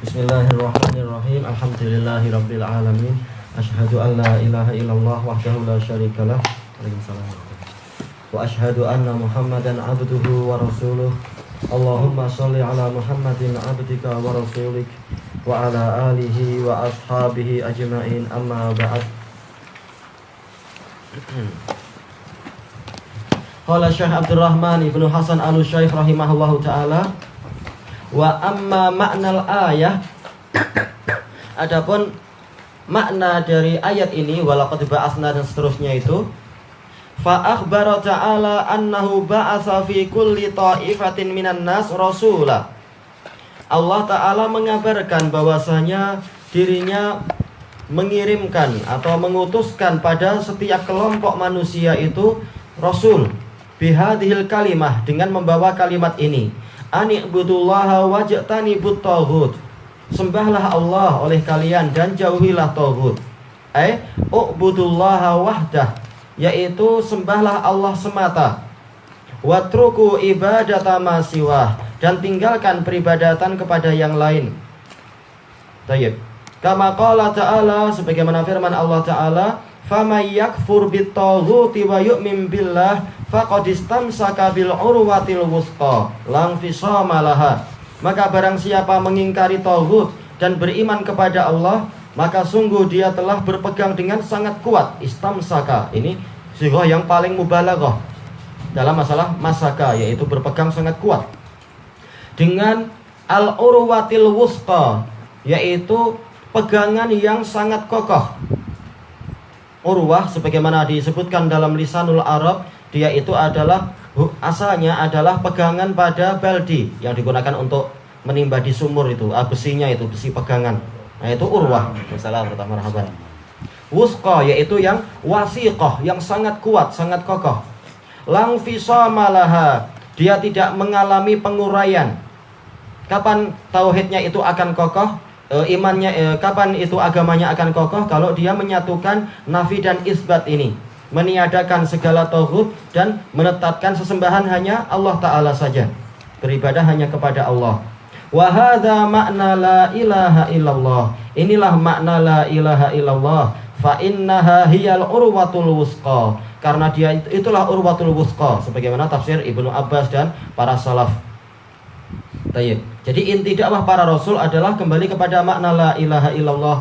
Bismillahirrahmanirrahim. Alhamdulillahirabbil alamin. Asyhadu an la ilaha illallah wahdahu la syarikalah. Waalaikumsalam. Wa asyhadu anna Muhammadan abduhu wa rasuluh. Allahumma shalli ala Muhammadin abdika wa rasulik wa ala alihi wa ashabihi ajma'in. Amma ba'd. Qala Syekh Abdurrahman Ibnu Hasan Al-Syaikh rahimahullahu taala, wa amma ma'nal ayah, adapun makna dari ayat ini, walaqad ba'atsna dan seterusnya itu, fa akhbara ta'ala annahu ba'atsa fi kulli ta'ifatin minan nas rasula. Allah Ta'ala mengabarkan bahwasanya dirinya mengirimkan atau mengutuskan pada setiap kelompok manusia itu rasul bihadhil kalimah, dengan membawa kalimat ini, ani'budullaha wajtanibut taghut, sembahlah Allah oleh kalian dan jauhilah taghut. U'budullaha wahdah, yaitu sembahlah Allah semata. Watruku ibadata ma siwah, dan tinggalkan peribadatan kepada yang lain. Tayyib. Kama qala ta'ala, sebagaimana firman Allah Ta'ala, faman yakfur bit-taghuti wa yu'min billah faqad istamsaka bil urwatil wusqa lang fisama laha. Maka barang siapa mengingkari taghut dan beriman kepada Allah, maka sungguh dia telah berpegang dengan sangat kuat. Istamsaka ini sighah yang paling mubalaghah dalam masalah masaka, yaitu berpegang sangat kuat dengan al urwatil wusqa, yaitu pegangan yang sangat kokoh. Urwah sebagaimana disebutkan dalam lisanul Arab, dia itu adalah asalnya adalah pegangan pada baldi yang digunakan untuk menimba di sumur itu, besinya itu besi pegangan. Nah, itu urwah. Wassalamualaikum warahmatullahi wabarakatuh. Wusqa yaitu yang wasiqah, yang sangat kuat, sangat kokoh. Lang fisama laha, dia tidak mengalami penguraian. Kapan tauhidnya itu akan kokoh? Imannya kapan itu agamanya akan kokoh? Kalau dia menyatukan nafi dan isbat ini, meniadakan segala taghut dan menetapkan sesembahan hanya Allah Ta'ala saja, beribadah hanya kepada Allah. Wa hadza makna la ilaha illallah, inilah makna la ilaha illallah. Fa innaha hiyal urwatul wusqa, karena dia itulah urwatul wusqa, sebagaimana tafsir Ibnu Abbas dan para salaf. Tayyib. Jadi inti dakwah para rasul adalah kembali kepada makna la ilaha illallah.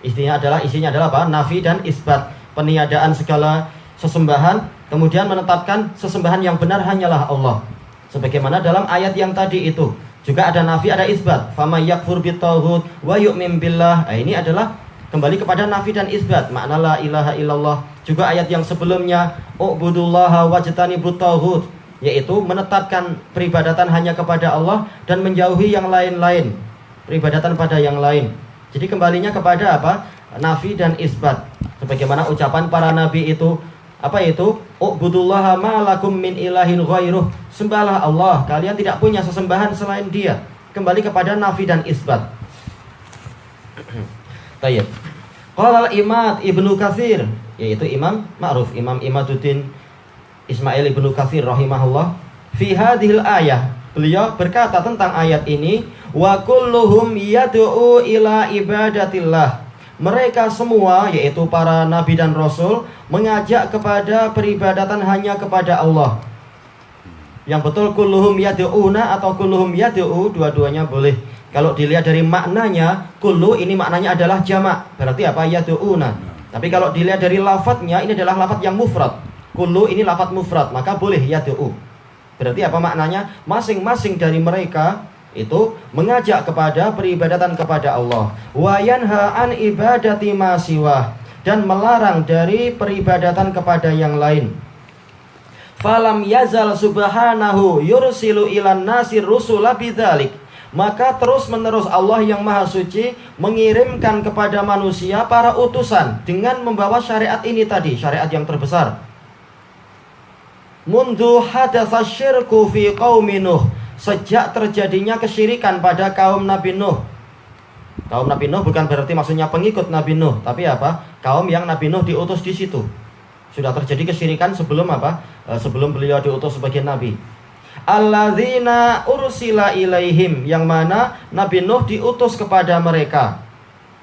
Isinya adalah apa? Nafi dan isbat, peniadaan segala sesembahan, kemudian menetapkan sesembahan yang benar hanyalah Allah. Sebagaimana dalam ayat yang tadi itu juga ada nafi, ada isbat. Faman yakfur bitaghut wa yu'min billah. Ini adalah kembali kepada nafi dan isbat, makna la ilaha illallah. Juga ayat yang sebelumnya, u'budullaha wajtanibut taghut, yaitu menetapkan peribadatan hanya kepada Allah dan menjauhi yang lain-lain, peribadatan pada yang lain. Jadi kembalinya kepada apa? Nafi dan isbat. Sebagaimana ucapan para nabi itu, apa itu? U'budullaha ma lakum min ilahin ghairuh, sembahlah Allah, kalian tidak punya sesembahan selain Dia. Kembali kepada nafi dan isbat. Baik. Qala al-Imad Ibnu Katsir, yaitu Imam Ma'ruf, Imam Imaduddin Ismail Ibnu Katsir rahimahullah, fi hadhil ayah, beliau berkata tentang ayat ini, wa kulluhum yad'u ila ibadatillah, mereka semua yaitu para nabi dan rasul mengajak kepada peribadatan hanya kepada Allah. Yang betul kulluhum yad'una atau kulluhum yad'u, dua-duanya boleh. Kalau dilihat dari maknanya, kullu ini maknanya adalah jamak, berarti apa? Yad'una. Tapi kalau dilihat dari lafadznya, ini adalah lafadz yang mufrad. Kullu ini lafadz mufrad, maka boleh yad'u. Berarti apa maknanya? Masing-masing dari mereka itu mengajak kepada peribadatan kepada Allah. Wa yanha an ibadati ma siwah, dan melarang dari peribadatan kepada yang lain. Falam yazal subhanahu yursilu ilan nasir rusula bidzalik, maka terus-menerus Allah yang Maha Suci mengirimkan kepada manusia para utusan dengan membawa syariat ini tadi, syariat yang terbesar. Mundu hadatsa syirku fi qaumi Nuh, sejak terjadinya kesyirikan pada kaum Nabi Nuh. Kaum Nabi Nuh bukan berarti maksudnya pengikut Nabi Nuh, tapi apa? Kaum yang Nabi Nuh diutus di situ. Sudah terjadi kesyirikan sebelum apa? Sebelum beliau diutus sebagai nabi. alladzina ursila ilaihim, yang mana Nabi Nuh diutus kepada mereka.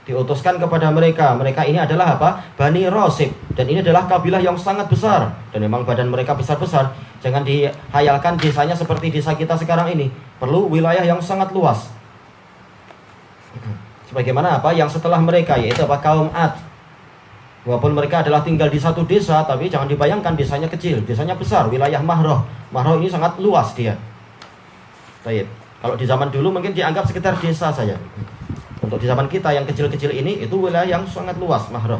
Diutuskan kepada mereka. Mereka ini adalah apa? Bani Rasib. Dan ini adalah kabilah yang sangat besar. Dan memang badan mereka besar-besar. Jangan dihayalkan desanya seperti desa kita sekarang ini. Perlu wilayah yang sangat luas. Sebagaimana apa? Yang setelah mereka, yaitu apa? Kaum Ad. Walaupun mereka adalah tinggal di satu desa, tapi jangan dibayangkan desanya kecil. Desanya besar. Wilayah Mahroh. Mahroh ini sangat luas dia. Baik. Kalau di zaman dulu mungkin dianggap sekitar desa saja. Untuk di zaman kita yang kecil-kecil ini, itu wilayah yang sangat luas, Mahroh.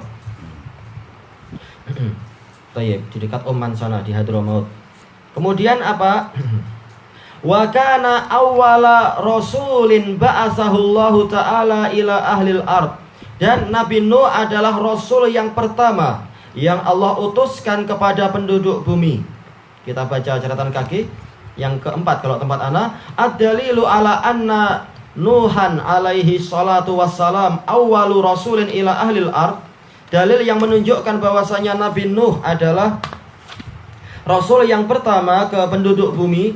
Tayyib, di dekat Oman sana, di Hadramaut. Kemudian apa? Wa kana awwala rasulin ba'atsahullahu ta'ala ila ahlil ard. Dan Nabi Nuh adalah rasul yang pertama yang Allah utuskan kepada penduduk bumi. Kita baca catatan kaki yang keempat kalau tempat ana, ad-dalilu ala anna Nuhan alaihi salatu wassalam awwalu rasulin ila ahlil ard. Dalil yang menunjukkan bahwasanya Nabi Nuh adalah rasul yang pertama ke penduduk bumi.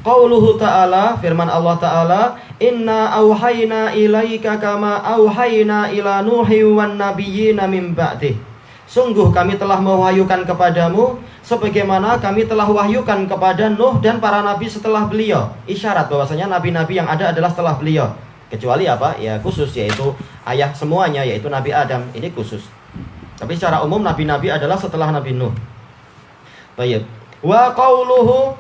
Qauluhu ta'ala, firman Allah ta'ala, inna auhayna ilaika kama auhayna ila nuhi wan nabiyyina min ba'dih. Sungguh kami telah mewahyukan kepadamu sebagaimana kami telah wahyukan kepada Nuh dan para nabi setelah beliau. Isyarat bahwasanya nabi-nabi yang ada adalah setelah beliau. Kecuali apa? Ya khusus, yaitu ayah semuanya, yaitu Nabi Adam. Ini khusus. Tapi secara umum nabi-nabi adalah setelah Nabi Nuh. Baik. Wa qauluhu,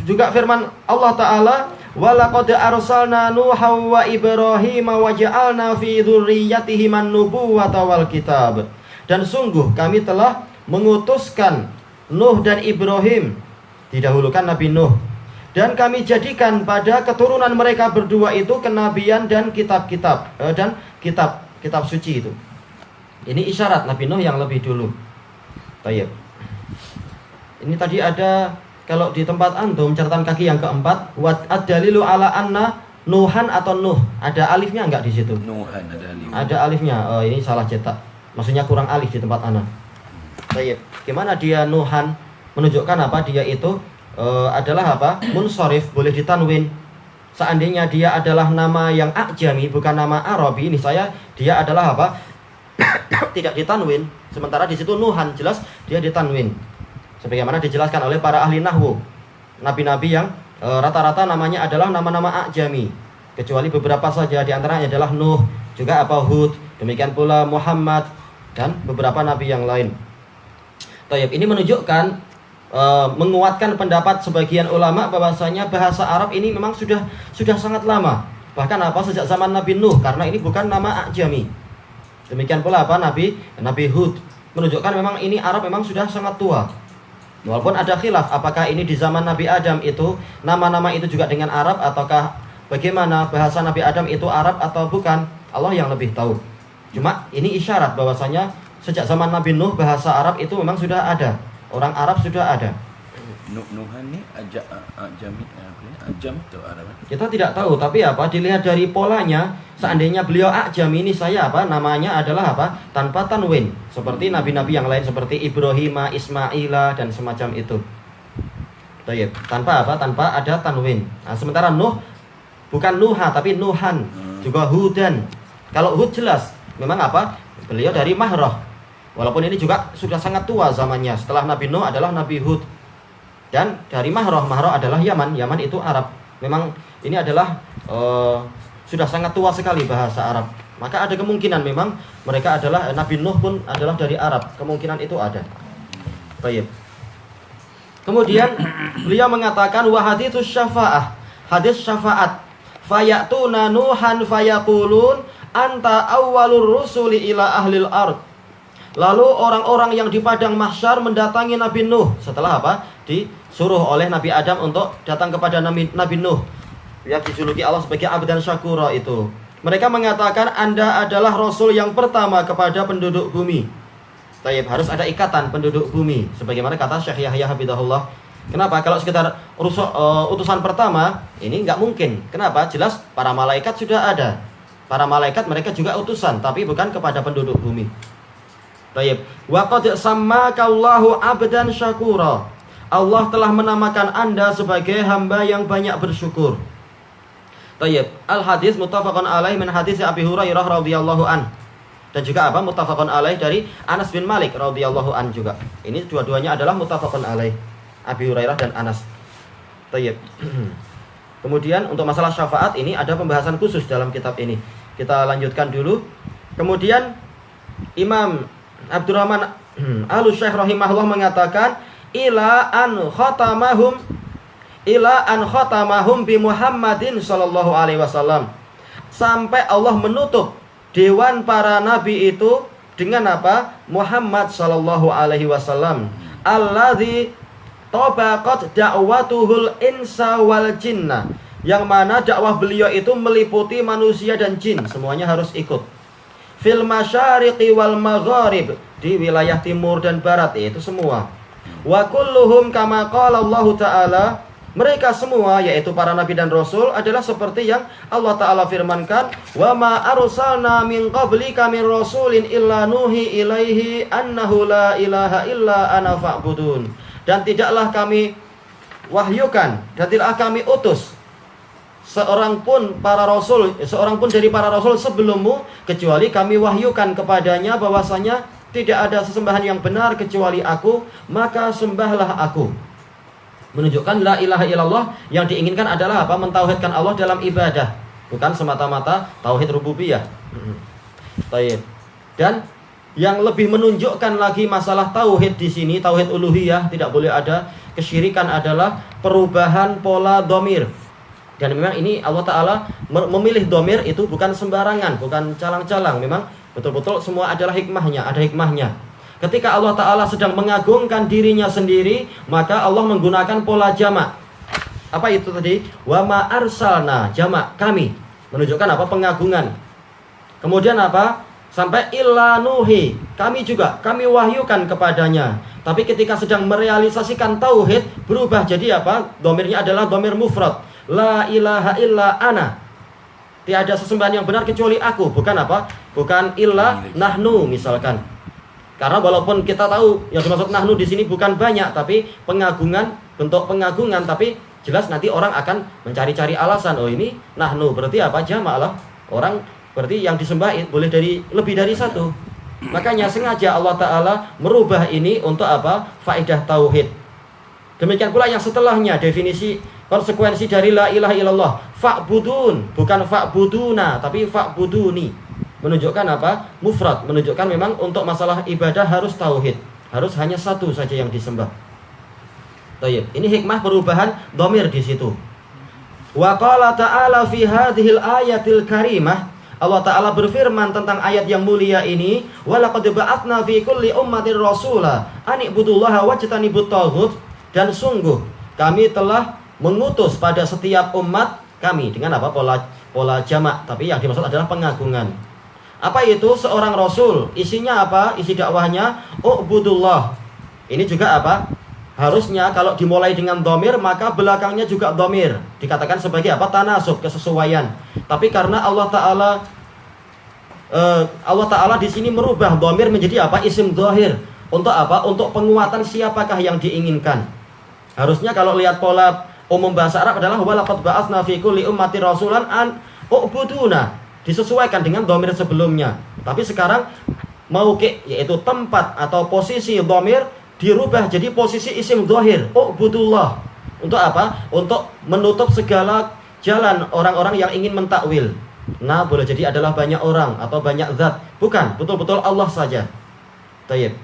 juga firman Allah Ta'ala, wa laqad arsalna Nuhan wa Ibrahim wa ja'alna fi dzurriyyatihim an-nubuwwata wal kitab. Dan sungguh kami telah mengutuskan Nuh dan Ibrahim, didahulukan Nabi Nuh, dan kami jadikan pada keturunan mereka berdua itu kenabian dan kitab-kitab dan kitab suci itu. Ini isyarat Nabi Nuh yang lebih dulu. Baik. Ini tadi ada, kalau di tempat antum catatan kaki yang keempat, wa ad-dalilu ala anna Nuhan atau Nuh. Ada alifnya enggak di situ? Nuhan ada alif. Ada alifnya. Oh, ini salah cetak. Maksudnya kurang alif di tempat ana. Baik. Gimana dia Nuhan? Menunjukkan apa? Dia itu adalah apa? Munsharif, boleh ditanwin. Seandainya dia adalah nama yang A'jami, bukan nama Arabi, ini dia adalah apa? Tidak ditanwin. Sementara di situ Nuhan jelas dia ditanwin. Sebagaimana dijelaskan oleh para ahli nahwu. Nabi-nabi yang rata-rata namanya adalah nama-nama A'jami. Kecuali beberapa saja, di antaranya adalah Nuh, juga apa Hud, demikian pula Muhammad dan beberapa nabi yang lain. Tayyib, ini menunjukkan menguatkan pendapat sebagian ulama bahwasanya bahasa Arab ini memang sudah sangat lama. Bahkan apa sejak zaman Nabi Nuh, karena ini bukan nama A'jami. Demikian pula apa Nabi Hud, menunjukkan memang ini Arab memang sudah sangat tua. Walaupun ada khilaf apakah ini di zaman Nabi Adam itu nama-nama itu juga dengan Arab ataukah bagaimana, bahasa Nabi Adam itu Arab atau bukan, Allah yang lebih tahu. Cuma ini isyarat bahwasanya sejak zaman Nabi Nuh bahasa Arab itu memang sudah ada. Orang Arab sudah ada. Nuhan ni Ajam atau Arab? Kita tidak tahu, tapi apa dilihat dari polanya, seandainya beliau A'jam ini namanya adalah apa? Tanpa tanwin. Seperti nabi-nabi yang lain seperti Ibrahim, Ismaila dan semacam itu. Tayyib. Tanpa apa? Tanpa ada tanwin. Nah, sementara Nuh bukan Nuha tapi Nuhan, juga Hudan. Kalau Hud jelas memang apa? Beliau dari Mahroh. Walaupun ini juga sudah sangat tua zamannya. Setelah Nabi Nuh adalah Nabi Hud. Dan dari Mahroh adalah Yaman. Yaman itu Arab. Memang ini adalah sudah sangat tua sekali bahasa Arab. Maka ada kemungkinan memang mereka adalah, Nabi Nuh pun adalah dari Arab. Kemungkinan itu ada. Baik. Kemudian beliau mengatakan wa haditsus syafa'ah, hadis syafaat. Fayatuna Nuhan fayaqulun anta awwalur rusuli ila ahlil ard. Lalu orang-orang yang di padang mahsyar mendatangi Nabi Nuh setelah apa? Disuruh oleh Nabi Adam untuk datang kepada Nabi Nuh. Ya, dijuluki Allah sebagai abdan syakura itu. Mereka mengatakan Anda adalah rasul yang pertama kepada penduduk bumi. Tayyib, harus ada ikatan penduduk bumi sebagaimana kata Syekh Yahya Habibullah. Kenapa? Kalau sekitar utusan pertama, ini nggak mungkin. Kenapa? Jelas para malaikat sudah ada. Para malaikat mereka juga utusan, tapi bukan kepada penduduk bumi. Baik. Wa qad sammakallahu abdan syakura. Allah telah menamakan Anda sebagai hamba yang banyak bersyukur. Tayyib. Al-hadis muttafaqun alaih min hadis Abi Hurairah radhiyallahu an. Dan juga apa? Muttafaqun alaih dari Anas bin Malik radhiyallahu an juga. Ini dua-duanya adalah muttafaqun alaih. Abi Hurairah dan Anas. Tayyib. Kemudian untuk masalah syafaat ini ada pembahasan khusus dalam kitab ini. Kita lanjutkan dulu. Kemudian Imam Abdurrahman Al-Syekh rahimahullah mengatakan ila an khatamahum bi Muhammadin sallallahu alaihi wasallam. Sampai Allah menutup dewan para nabi itu dengan apa? Muhammad sallallahu alaihi wasallam. Alladzi tabaqat da'watuhul insa wal jinna, yang mana dakwah beliau itu meliputi manusia dan jin, semuanya harus ikut. Fil masyariqi wal magharib, di wilayah timur dan barat, itu semua. Wa kulluhum kama qala Allah Ta'ala, mereka semua yaitu para nabi dan rasul adalah seperti yang Allah Ta'ala firmankan, wa ma arsalna min qablika min rasulin illa nuhi ilaihi annahu la ilaha illa ana fa'budun. Dan tidaklah kami wahyukan, dan tidaklah kami utus seorang pun dari para rasul sebelummu, kecuali kami wahyukan kepadanya bahwasanya tidak ada sesembahan yang benar kecuali aku, maka sembahlah aku. Menunjukkan la ilaha illallah yang diinginkan adalah apa? Mentauhidkan Allah dalam ibadah, bukan semata-mata tauhid rububiyah. Baik. Dan yang lebih menunjukkan lagi masalah tauhid di sini, tauhid uluhiyah, tidak boleh ada kesyirikan, adalah perubahan pola dhamir. Dan memang ini Allah Ta'ala memilih dhamir itu bukan sembarangan, bukan calang-calang. Memang betul-betul semua adalah hikmahnya, ada hikmahnya. Ketika Allah Ta'ala sedang mengagungkan dirinya sendiri, maka Allah menggunakan pola jamak. Apa itu tadi? Wa ma arsalna, jamak, kami. Menunjukkan apa? Pengagungan. Kemudian apa? Sampai illa nuhi, kami wahyukan kepadanya. Tapi ketika sedang merealisasikan tauhid, berubah jadi apa? Dhamirnya adalah dhamir mufrad. La ilaha illa ana, tiada sesembahan yang benar kecuali aku. Bukan apa? Bukan illa nahnu misalkan. Karena walaupun kita tahu yang dimaksud nahnu di sini bukan banyak, tapi pengagungan, bentuk pengagungan, tapi jelas nanti orang akan mencari-cari alasan. Oh ini nahnu, berarti apa? Jamak lah. Orang berarti yang disembah boleh lebih dari satu. Makanya sengaja Allah Ta'ala merubah ini untuk apa? Faedah tauhid. Demikian pula yang setelahnya, definisi konsekuensi dari la ilaha illallah. Fa'budun, bukan fa'buduna, tapi fa'buduni. Menunjukkan apa? Mufrad, menunjukkan memang untuk masalah ibadah harus tauhid, harus hanya satu saja yang disembah. Baik, ini hikmah perubahan dhamir di situ. Wa qala ta'ala fi hadhil ayatil karimah, Allah Ta'ala berfirman tentang ayat yang mulia ini, walaqad ba'atsna fi kulli ummatin rasula an ibudullaha wajtanibut taghut, dan sungguh kami telah mengutus pada setiap umat kami, dengan apa? Pola jamak, tapi yang dimaksud adalah pengagungan. Apa itu seorang rasul? Isinya apa? Isi dakwahnya ubudullah. Ini juga apa? Harusnya kalau dimulai dengan dhamir, maka belakangnya juga dhamir. Dikatakan sebagai apa? Tanasub, kesesuaian. Tapi karena Allah Ta'ala di sini merubah dhamir menjadi apa? Isim dhahir. Untuk apa? Untuk penguatan siapakah yang diinginkan. Harusnya kalau lihat pola umum bahasa Arab adalah walaqad ba'atsna fi kulli ummatin rasulan an ubuduna. Disesuaikan dengan dhamir sebelumnya. Tapi sekarang mauqi', yaitu tempat atau posisi dhamir, dirubah jadi posisi isim dhahir, ubudullah. Untuk apa? Untuk menutup segala jalan orang-orang yang ingin mentakwil. Nah, boleh jadi adalah banyak orang atau banyak zat. Bukan, betul-betul Allah saja. Tayyib.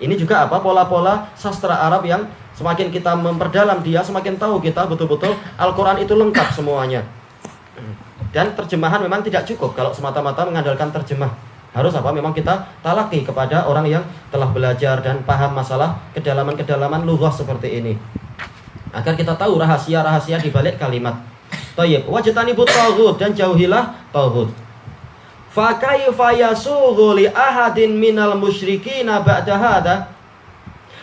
Ini juga apa? Pola-pola sastra Arab yang semakin kita memperdalam dia, semakin tahu kita betul-betul Al-Quran itu lengkap semuanya. Dan terjemahan memang tidak cukup kalau semata-mata mengandalkan terjemah. Harus apa? Memang kita talaki kepada orang yang telah belajar dan paham masalah kedalaman-kedalaman lughah seperti ini, agar kita tahu rahasia-rahasia di balik kalimat. Thayyib, wajtanibut taghut, dan jauhilah taghut. Fa kaifa yasughu li ahadin minal musyrikina ba'da hadza?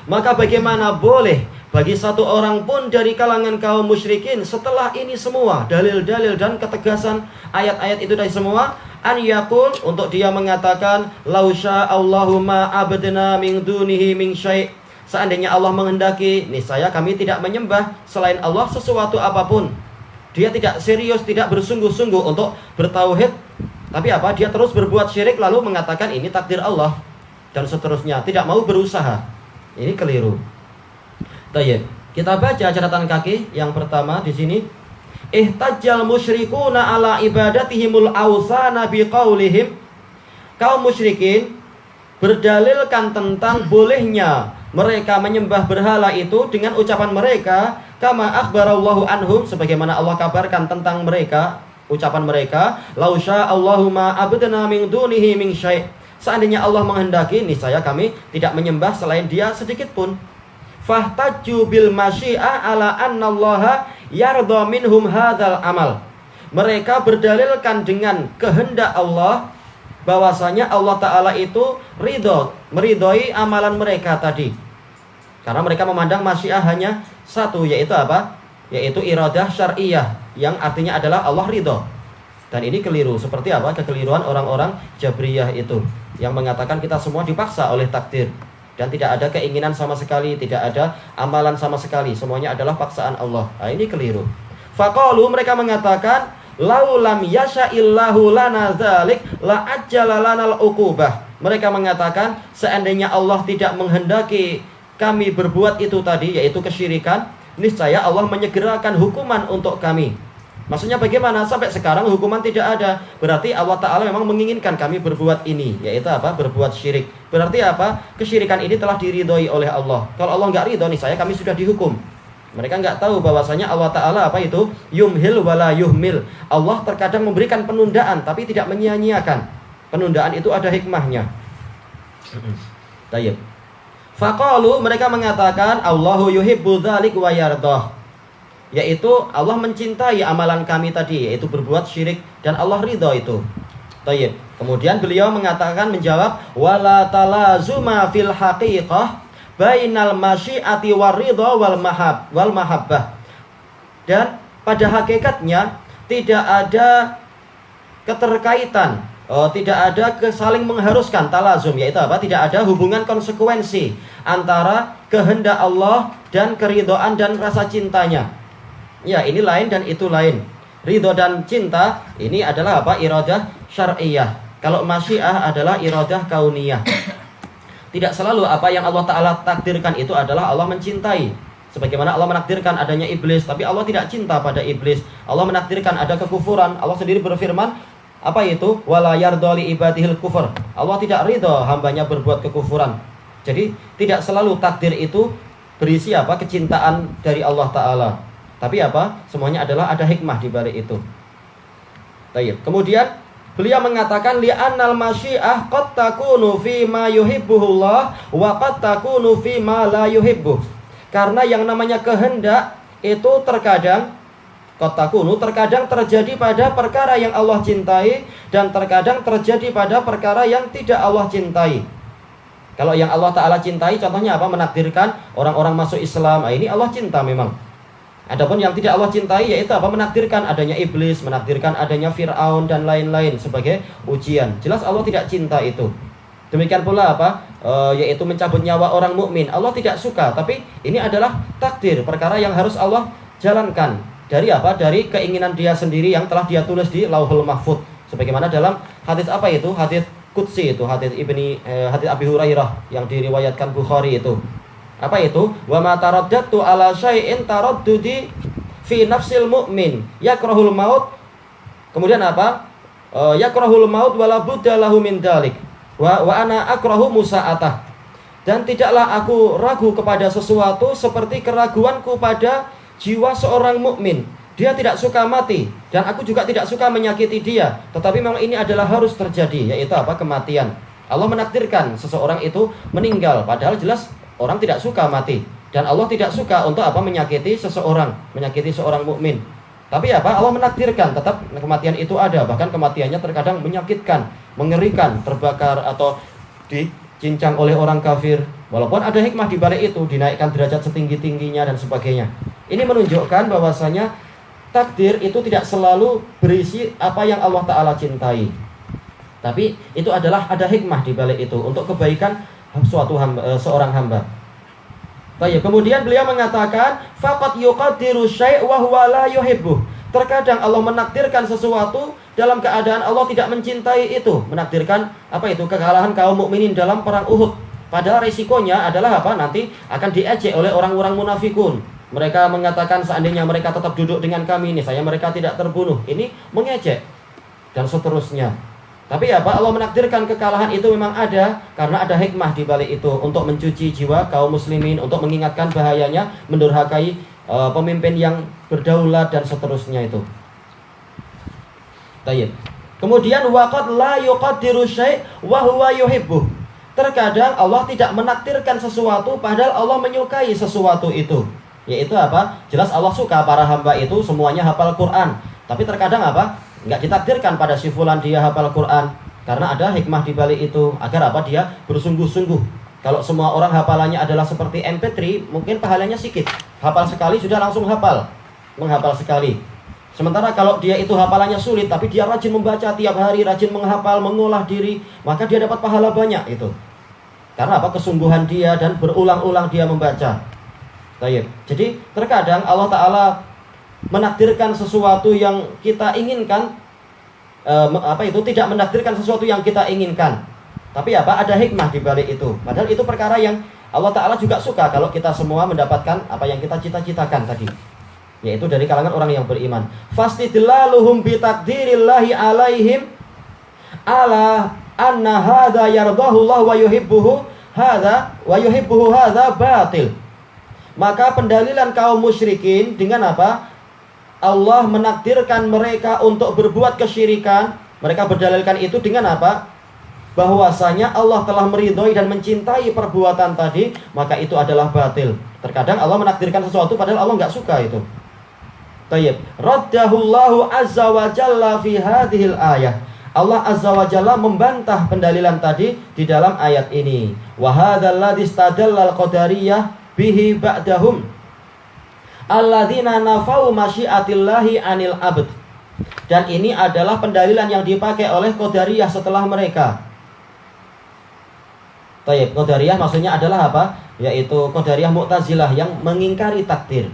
Maka bagaimana boleh bagi satu orang pun dari kalangan kaum musyrikin setelah ini semua dalil-dalil dan ketegasan ayat-ayat itu dari semua, an yaqul, untuk dia mengatakan lausya Allahumma abdna min dunihi min syai', Seandainya Allah menghendaki, niscaya kami tidak menyembah selain Allah sesuatu apapun. Dia tidak serius, tidak bersungguh-sungguh untuk bertauhid. Tapi apa? Dia terus berbuat syirik lalu mengatakan ini takdir Allah. Dan seterusnya. Tidak mau berusaha. Ini keliru. Tayyib. Kita baca catatan kaki yang pertama di sini. Ihtajjal musyrikuna ala ibadatihimul awsana biqaulihim. Kaum musyrikin berdalilkan tentang bolehnya mereka menyembah berhala itu dengan ucapan mereka, kama akhbarallahu anhum, sebagaimana Allah kabarkan tentang mereka, ucapan mereka, lausya Allahumma abdana min dunihi min syai'. Seandainya Allah menghendaki, niscaya kami tidak menyembah selain Dia sedikit pun. Fahtaju bil masyi'ah ala annallaha yarda minhum hadzal amal. Mereka berdalilkan dengan kehendak Allah bahwasanya Allah Ta'ala itu meridhoi amalan mereka tadi. Karena mereka memandang masyiah hanya satu, yaitu apa? Yaitu iradah syar'iyah, yang artinya adalah Allah ridho. Dan ini keliru. Seperti apa? Kekeliruan orang-orang Jabriyah itu, yang mengatakan kita semua dipaksa oleh takdir. Dan tidak ada keinginan sama sekali, tidak ada amalan sama sekali. Semuanya adalah paksaan Allah. Nah, ini keliru. Faqalu, mereka mengatakan, laulam yasha'illahu lana dzalik la ajjala lanal uqubah. Mereka mengatakan seandainya Allah tidak menghendaki kami berbuat itu tadi, yaitu kesyirikan, niscaya Allah menyegerakan hukuman untuk kami. Maksudnya bagaimana? Sampai sekarang hukuman tidak ada. Berarti Allah Ta'ala memang menginginkan kami berbuat ini, yaitu apa? Berbuat syirik. Berarti apa? Kesyirikan ini telah diridhoi oleh Allah. Kalau Allah nggak ridho, niscaya kami sudah dihukum. Mereka nggak tahu bahwasanya Allah Ta'ala apa itu? Yumhil wala yuhmil. Allah terkadang memberikan penundaan, tapi tidak menyia-nyiakan. Penundaan itu ada hikmahnya. Tayyib. Faqalu, mereka mengatakan Allahu yuhibbu dzalik wa yardah. Yaitu Allah mencintai amalan kami tadi, yaitu berbuat syirik, dan Allah ridho itu. Tayyib. Kemudian beliau mengatakan, menjawab, wala talazuma fil haqiqah bainal masyiati waridho wal mahabbah. Dan pada hakikatnya tidak ada keterkaitan, tidak ada saling mengharuskan, talazum, yaitu apa? Tidak ada hubungan konsekuensi antara kehendak Allah dan keridhaan dan rasa cintanya. Ya, ini lain dan itu lain. Ridho dan cinta ini adalah apa? Iradah syar'iyah. Kalau masyiah adalah iradah kauniyah. Tidak selalu apa yang Allah Ta'ala takdirkan itu adalah Allah mencintai. Sebagaimana Allah menakdirkan adanya iblis, tapi Allah tidak cinta pada iblis. Allah menakdirkan ada kekufuran. Allah sendiri berfirman, apa itu? Wala yarda li ibadihil kufur. Allah tidak ridho hambanya berbuat kekufuran. Jadi tidak selalu takdir itu berisi apa? Kecintaan dari Allah Ta'ala. Tapi apa? Semuanya adalah ada hikmah di balik itu. Baik. Kemudian beliau mengatakan li'annal masyiah qad takunu fi ma yuhibbuhullah wa qad takunu fi ma la yuhibbuh. Karena yang namanya kehendak itu terkadang qad takunu, terkadang terjadi pada perkara yang Allah cintai, dan terkadang terjadi pada perkara yang tidak Allah cintai. Kalau yang Allah Ta'ala cintai, contohnya apa? Menakdirkan orang-orang masuk Islam. Nah, ini Allah cinta memang. Adapun yang tidak Allah cintai, yaitu apa? Menakdirkan adanya iblis, menakdirkan adanya Fir'aun dan lain-lain sebagai ujian. Jelas Allah tidak cinta itu. Demikian pula apa? Yaitu mencabut nyawa orang mukmin. Allah tidak suka, tapi ini adalah takdir, perkara yang harus Allah jalankan. Dari apa? Dari keinginan Dia sendiri yang telah Dia tulis di Lauhul Mahfuz. Sebagaimana dalam hadis apa itu? Hadis Qudsi itu, hadis Abi Hurairah yang diriwayatkan Bukhari itu. Apa itu? Wa ma taraddatu ala syai'in taraddudi fi nafsil mu'min yakrahul maut. Kemudian apa? Yakrahul maut wala budda lahu min dzalik. Wa ana akrahu musa'atah. Dan tidaklah aku ragu kepada sesuatu seperti keraguanku pada jiwa seorang mukmin. Dia tidak suka mati, dan aku juga tidak suka menyakiti dia. Tetapi memang ini adalah harus terjadi, yaitu apa? Kematian. Allah menakdirkan seseorang itu meninggal, padahal jelas orang tidak suka mati, dan Allah tidak suka untuk apa? Menyakiti seseorang, menyakiti seorang mukmin. Tapi apa? Allah menakdirkan tetap kematian itu ada. Bahkan kematiannya terkadang menyakitkan, mengerikan, terbakar atau dicincang oleh orang kafir. Walaupun ada hikmah di balik itu, dinaikkan derajat setinggi-tingginya dan sebagainya. Ini menunjukkan bahwasanya takdir itu tidak selalu berisi apa yang Allah Ta'ala cintai. Tapi itu adalah ada hikmah di balik itu untuk kebaikan seorang hamba. Baik, kemudian beliau mengatakan faqad yuqaddiru syai' wa huwa la yuhibbuh. Terkadang Allah menakdirkan sesuatu dalam keadaan Allah tidak mencintai itu. Menakdirkan apa itu? Kekalahan kaum mukminin dalam perang Uhud. Padahal resikonya adalah apa? Nanti akan diejek oleh orang-orang munafikun. Mereka mengatakan seandainya mereka tetap duduk dengan kami ini, saya mereka tidak terbunuh. Ini mengejek dan seterusnya. Tapi apa? Allah menakdirkan kekalahan itu memang ada karena ada hikmah di balik itu untuk mencuci jiwa kaum muslimin, untuk mengingatkan bahayanya mendurhakai pemimpin yang berdaulat dan seterusnya itu. Baik. Kemudian waqad la yuqaddiru syai' wa huwa yuhibbuh. Terkadang Allah tidak menakdirkan sesuatu padahal Allah menyukai sesuatu itu. Yaitu apa? Jelas Allah suka para hamba itu semuanya hafal Quran. Tapi terkadang apa? Enggak ditakdirkan pada si fulan dia hafal Quran. Karena ada hikmah di balik itu. Agar apa? Dia bersungguh-sungguh. Kalau semua orang hafalannya adalah seperti MP3, mungkin pahalanya sedikit. Hafal sekali sudah langsung hafal. Menghafal sekali. Sementara kalau dia itu hafalannya sulit, tapi dia rajin membaca tiap hari, rajin menghafal, mengolah diri, maka dia dapat pahala banyak itu. Karena apa? Kesungguhan dia dan berulang-ulang dia membaca. Baik. Jadi terkadang Allah Ta'ala menakdirkan sesuatu yang kita inginkan, tidak menakdirkan sesuatu yang kita inginkan. Tapi apa? Ada hikmah di balik itu. Padahal itu perkara yang Allah Ta'ala juga suka kalau kita semua mendapatkan apa yang kita cita-citakan tadi. Yaitu dari kalangan orang yang beriman. Fastidlaluhum bitakdirillahi alaihim ala anna hadha yardahu Allah wa yuhibbuhu hadha batil. Maka pendalilan kaum musyrikin dengan apa? Allah menakdirkan mereka untuk berbuat kesyirikan. Mereka berdalilkan itu dengan apa? Bahwasanya Allah telah meridhoi dan mencintai perbuatan tadi, maka itu adalah batil. Terkadang Allah menakdirkan sesuatu padahal Allah nggak suka itu. Tayyib. Raddahullahu azza wa jalla fi hadhil ayah. Allah azza wa jalla membantah pendalilan tadi di dalam ayat ini. Wa hadzal ladzi istadalla al-qadariyah bihi ba'dahum alladzina nafau masyiatillahi anil abd. Dan ini adalah pendalilan yang dipakai oleh Qadariyah setelah mereka. Tayyib, Qadariyah maksudnya adalah apa? Yaitu Qadariyah Mu'tazilah yang mengingkari takdir.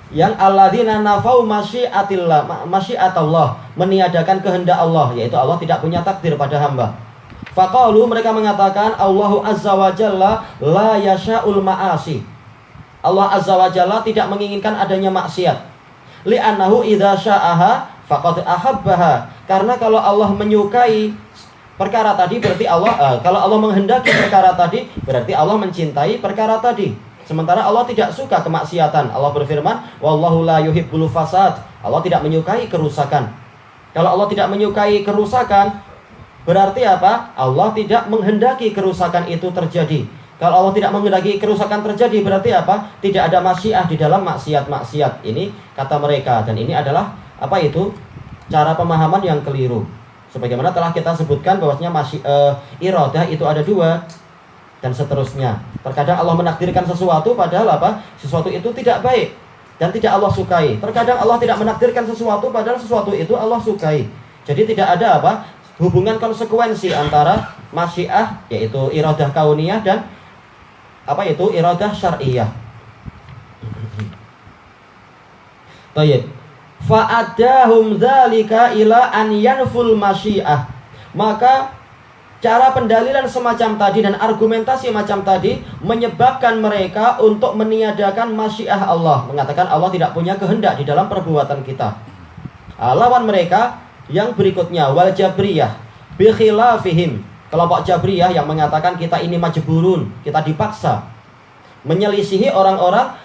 Yang alladzina nafau masyiatallah, meniadakan kehendak Allah, yaitu Allah tidak punya takdir pada hamba. Faqalu, mereka mengatakan Allahu azza wa jalla la yasha'ul ma'asi. Allah azza wa jalla tidak menginginkan adanya maksiat. Li'annahu idza sya'aha faqad ahabbaha. Karena kalau Allah menyukai perkara tadi berarti kalau Allah menghendaki perkara tadi berarti Allah mencintai perkara tadi. Sementara Allah tidak suka kemaksiatan. Allah berfirman, wallahu la yuhibbul fasad. Allah tidak menyukai kerusakan. Kalau Allah tidak menyukai kerusakan, berarti apa? Allah tidak menghendaki kerusakan itu terjadi. Kalau Allah tidak menghendaki kerusakan terjadi, berarti apa? Tidak ada masyiah di dalam maksiat-maksiat. Ini kata mereka. Dan ini adalah apa itu? Cara pemahaman yang keliru. Sebagaimana telah kita sebutkan bahwasanya iradah itu ada dua. Dan seterusnya. Terkadang Allah menakdirkan sesuatu padahal apa? Sesuatu itu tidak baik dan tidak Allah sukai. Terkadang Allah tidak menakdirkan sesuatu padahal sesuatu itu Allah sukai. Jadi tidak ada apa? Hubungan konsekuensi antara masyiah yaitu iradah kauniyah dan apa itu iradah syar'iyah. Baik. Fa'adahum dzalika ila an yanful masyiah. Maka cara pendalilan semacam tadi dan argumentasi macam tadi menyebabkan mereka untuk meniadakan masyiah Allah, mengatakan Allah tidak punya kehendak di dalam perbuatan kita. Lawan mereka yang berikutnya wal jabriyah bi khilafihim, kelompok jabriyah yang mengatakan kita ini majburun, kita dipaksa, menyelisihi orang-orang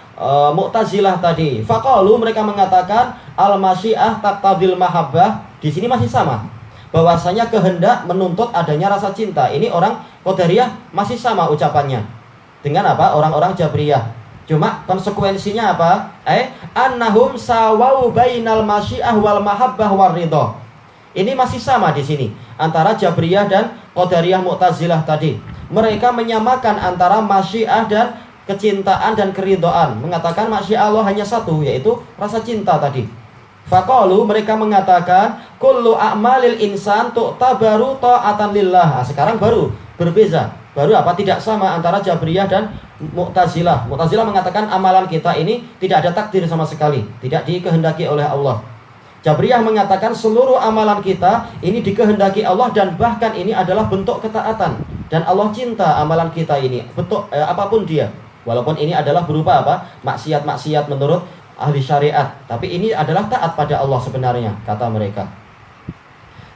Mu'tazilah tadi. Faqalu, mereka mengatakan al masyiah taqtadil mahabbah. Di sini masih sama, bahwasanya kehendak menuntut adanya rasa cinta. Ini orang Qadariyah masih sama ucapannya dengan apa? Orang-orang Jabriyah. Cuma konsekuensinya apa? Annahum sawau bainal masyiah wal mahabbah war ridha. Ini masih sama di sini antara Jabriyah dan Qadariyah Mu'tazilah tadi. Mereka menyamakan antara masyiah dan kecintaan dan keridhaan, mengatakan masyiah Allah hanya satu, yaitu rasa cinta tadi. Faqalu, mereka mengatakan kullu a'malil insan tu'tabaru ta'atan lillah. Sekarang baru berbeza. Baru apa? Tidak sama antara Jabriyah dan Mu'tazilah. Mu'tazilah mengatakan amalan kita ini tidak ada takdir sama sekali, tidak dikehendaki oleh Allah. Jabriyah mengatakan seluruh amalan kita ini dikehendaki Allah dan bahkan ini adalah bentuk ketaatan dan Allah cinta amalan kita ini bentuk apapun dia. Walaupun ini adalah berupa apa? Maksiat-maksiat menurut ahli syariat, tapi ini adalah taat pada Allah sebenarnya, kata mereka.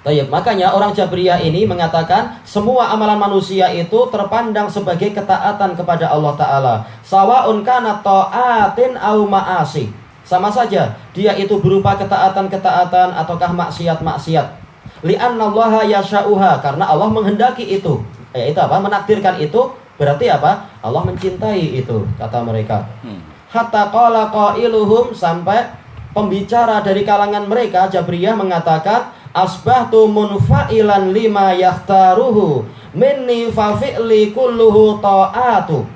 Baik, makanya orang Jabriyah ini mengatakan semua amalan manusia itu terpandang sebagai ketaatan kepada Allah Ta'ala. Sawa'un kana ta'atin au ma'asi. Sama saja, dia itu berupa ketaatan-ketaatan ataukah maksiat-maksiat. Li'annallaha yasha'uha, karena Allah menghendaki itu. Itu apa? Menakdirkan itu, berarti apa? Allah mencintai itu, kata mereka. Hatta qala qailuhum, sampai pembicara dari kalangan mereka, Jabriyah mengatakan, asbahtu munfa'ilan lima yakhtaruhu minni fafi'li kulluhu ta'atu.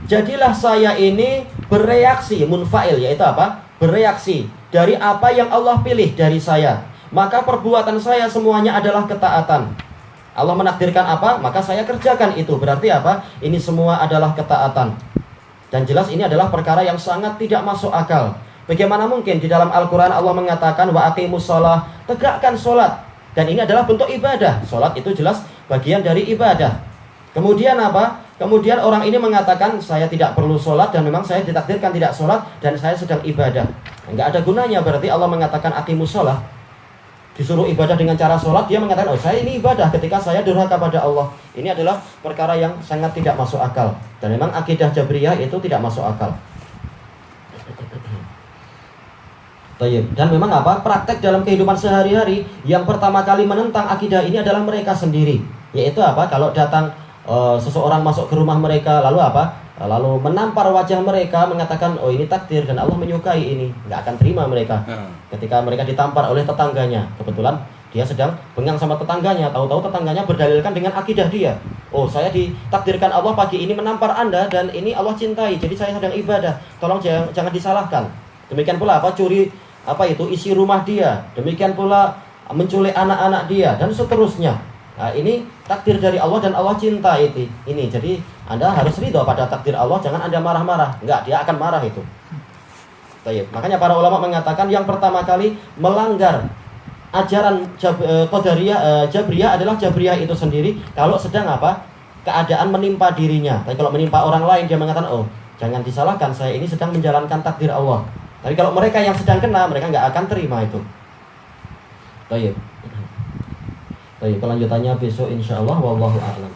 Jadilah saya ini bereaksi, munfa'il yaitu apa? Bereaksi dari apa yang Allah pilih dari saya. Maka perbuatan saya semuanya adalah ketaatan. Allah menakdirkan apa? Maka saya kerjakan itu. Berarti apa? Ini semua adalah ketaatan. Dan jelas ini adalah perkara yang sangat tidak masuk akal. Bagaimana mungkin di dalam Al-Quran Allah mengatakan wa aqimus sholah, tegakkan sholat. Dan ini adalah bentuk ibadah. Sholat itu jelas bagian dari ibadah. Kemudian apa? Kemudian orang ini mengatakan saya tidak perlu sholat dan memang saya ditakdirkan tidak sholat dan saya sedang ibadah. Enggak ada gunanya berarti Allah mengatakan aqimus sholah. Disuruh ibadah dengan cara sholat, dia mengatakan oh saya ini ibadah ketika saya durhaka pada Allah. Ini adalah perkara yang sangat tidak masuk akal. Dan memang akidah Jabriyah itu tidak masuk akal. Dan memang apa? Praktek dalam kehidupan sehari-hari yang pertama kali menentang akidah ini adalah mereka sendiri. Yaitu apa? Kalau datang seseorang masuk ke rumah mereka, lalu apa? Lalu menampar wajah mereka, mengatakan oh ini takdir dan Allah menyukai ini. Nggak akan terima mereka. Ketika mereka ditampar oleh tetangganya, kebetulan dia sedang bengang sama tetangganya, tahu-tahu tetangganya berdalilkan dengan akidah dia. Oh saya ditakdirkan Allah pagi ini menampar Anda dan ini Allah cintai, jadi saya sedang ibadah. Tolong jangan disalahkan. Demikian pula apa? Curi apa itu isi rumah dia, demikian pula menculik anak-anak dia dan seterusnya. Nah, ini takdir dari Allah dan Allah cinta itu. Ini jadi Anda harus ridho pada takdir Allah, jangan Anda marah-marah. Enggak, dia akan marah itu. Baik. Makanya para ulama mengatakan yang pertama kali melanggar ajaran Qadariyah, Jabriyah adalah Jabriyah itu sendiri kalau sedang apa? Keadaan menimpa dirinya. Tapi kalau menimpa orang lain dia mengatakan oh, jangan disalahkan, saya ini sedang menjalankan takdir Allah. Tapi kalau mereka yang sedang kena, mereka nggak akan terima itu. Baik. Baik, kelanjutannya besok insya Allah. Wallahu a'lam.